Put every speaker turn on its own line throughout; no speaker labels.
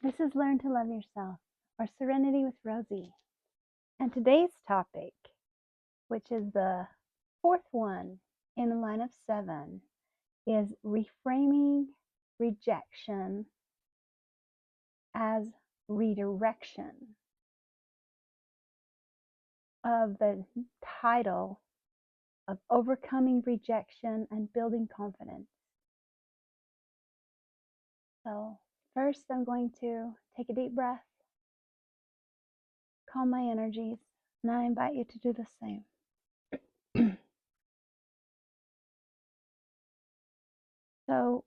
This is Learn to Love Yourself, or Serenity with Rosie. And today's topic, which is the fourth one in the line of 7, is reframing rejection as redirection of the title of Overcoming Rejection and Building Confidence. So first, I'm going to take a deep breath, calm my energies, and I invite you to do the same. So,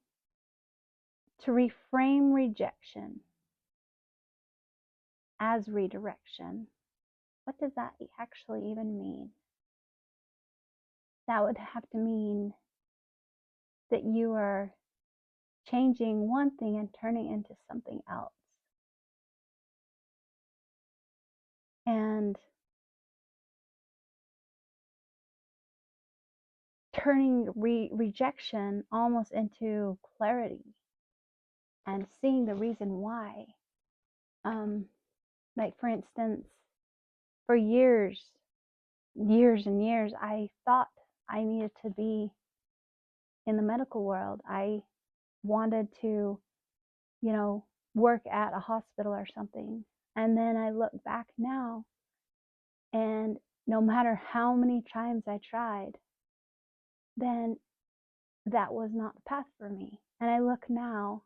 to reframe rejection as redirection, what does that actually even mean? That would have to mean that you are changing one thing and turning into something else. And turning rejection almost into clarity and seeing the reason why. Like, for instance, for years and years, I thought I needed to be in the medical world. I wanted to, work at a hospital or something. And then I look back now, and no matter how many times I tried, then that was not the path for me. And I look now,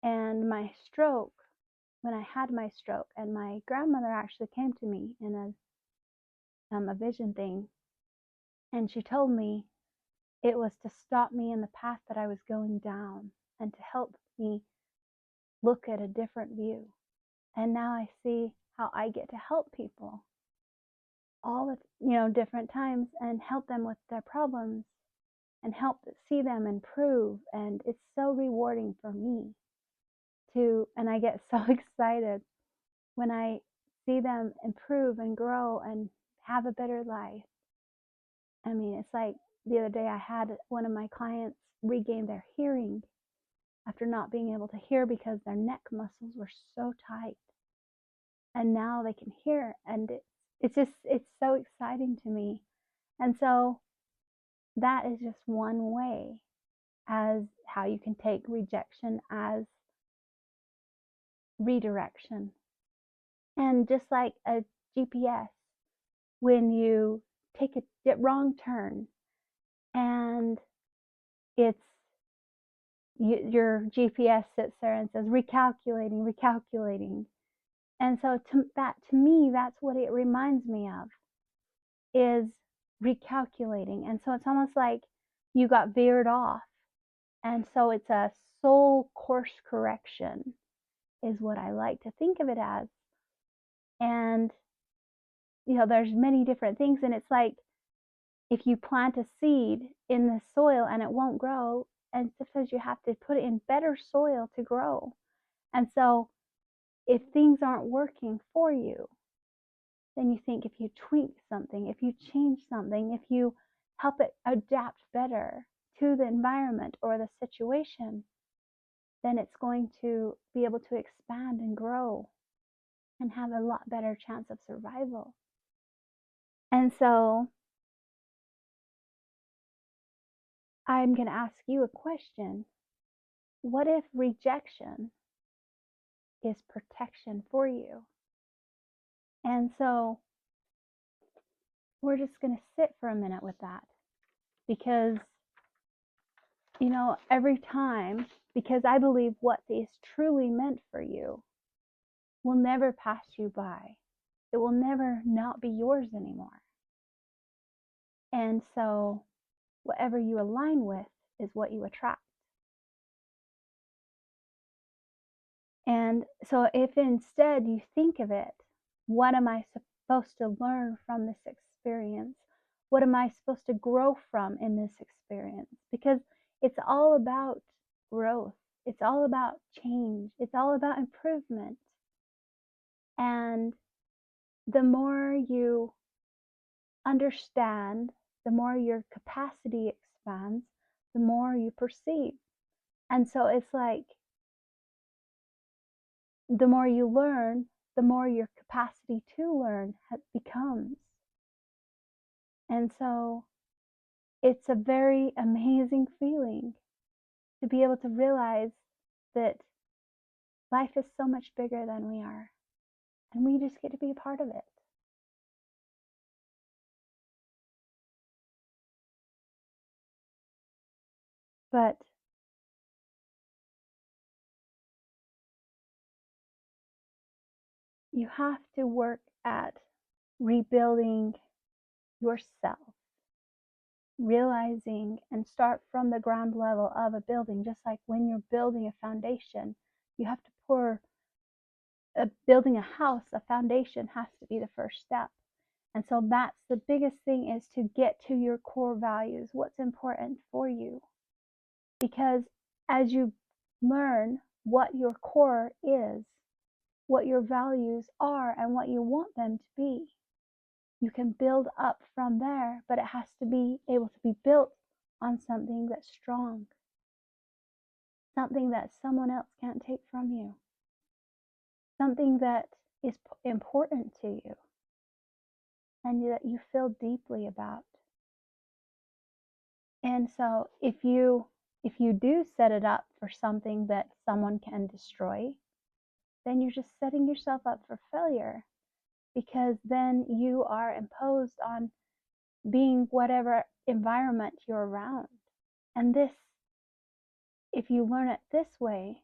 and my stroke, when I had my stroke, and my grandmother actually came to me in a vision thing, and she told me it was to stop me in the path that I was going down and to help me look at a different view. And now I see how I get to help people all at different times and help them with their problems and help see them improve. And it's so rewarding for me and I get so excited when I see them improve and grow and have a better life. I mean, it's like the other day I had one of my clients regain their hearing after not being able to hear because their neck muscles were so tight. And now they can hear, and it's so exciting to me. And so that is just one way as how you can take rejection as redirection. And just like a GPS, when you take a wrong turn and your GPS sits there and says recalculating. And so to me, that's what it reminds me of, is recalculating. And so it's almost like you got veered off. And so it's a soul course correction is what I like to think of it as. And, there's many different things. And it's like if you plant a seed in the soil and it won't grow, and sometimes you have to put it in better soil to grow. And so if things aren't working for you, then you think if you tweak something, if you change something, if you help it adapt better to the environment or the situation, then it's going to be able to expand and grow and have a lot better chance of survival. And so I'm going to ask you a question. What if rejection is protection for you? And so we're just going to sit for a minute with that, because every time, because I believe what is truly meant for you will never pass you by. It will never not be yours anymore. And so whatever you align with is what you attract. And so if instead you think of it, what am I supposed to learn from this experience? What am I supposed to grow from in this experience? Because it's all about growth. It's all about change. It's all about improvement. And the more you understand, the more your capacity expands, the more you perceive. And so it's like the more you learn, the more your capacity to learn becomes. And so it's a very amazing feeling to be able to realize that life is so much bigger than we are, and we just get to be a part of it. But you have to work at rebuilding yourself, realizing and start from the ground level of a building. Just like when you're building a foundation, you have to building a house, a foundation has to be the first step. And so that's the biggest thing, is to get to your core values, what's important for you. Because as you learn what your core is, what your values are, and what you want them to be, you can build up from there, but it has to be able to be built on something that's strong, something that someone else can't take from you, something that is important to you and that you feel deeply about. And so if you do set it up for something that someone can destroy, then you're just setting yourself up for failure, because then you are imposed on being whatever environment you're around. And this, if you learn it this way,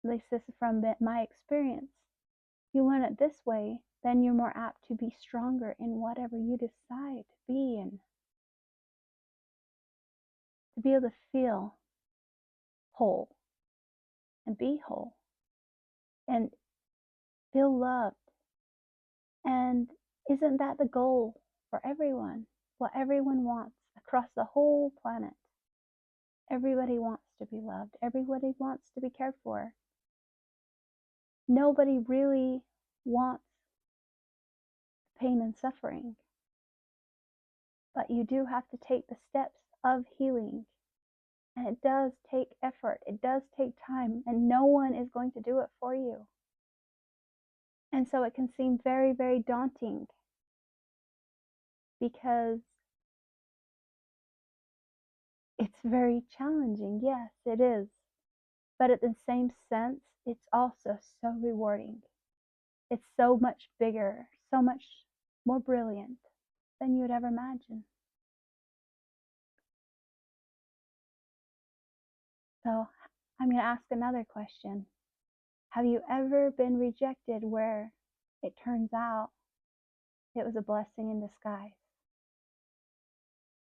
at least this is from my experience, you learn it this way, then you're more apt to be stronger in whatever you decide to be in. To be able to feel whole and be whole and feel loved. And isn't that the goal for everyone? What everyone wants across the whole planet. Everybody wants to be loved. Everybody wants to be cared for. Nobody really wants pain and suffering. But you do have to take the steps of healing. And it does take effort. It does take time. And no one is going to do it for you. And so it can seem very, very daunting, because it's very challenging. Yes, it is. But at the same sense, it's also so rewarding. It's so much bigger, so much more brilliant than you would ever imagine. So I'm going to ask another question. Have you ever been rejected where it turns out it was a blessing in disguise?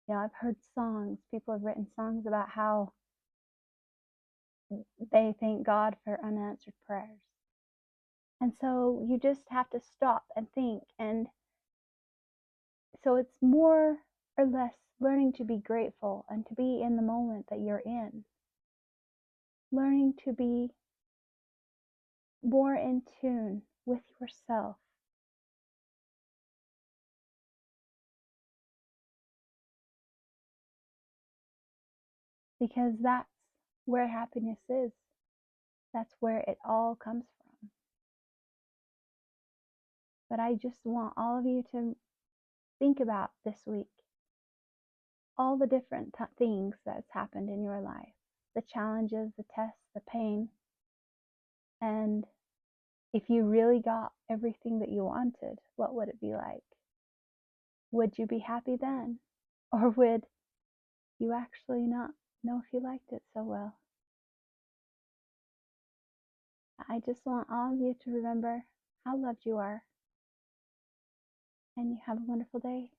You know, I've heard songs, people have written songs about how they thank God for unanswered prayers. And so you just have to stop and think. And so it's more or less learning to be grateful and to be in the moment that you're in. Learning to be more in tune with yourself. Because that's where happiness is. That's where it all comes from. But I just want all of you to think about this week all the different things that's happened in your life, the challenges, the tests, the pain. And if you really got everything that you wanted, what would it be like? Would you be happy then? Or would you actually not know if you liked it so well? I just want all of you to remember how loved you are. And you have a wonderful day.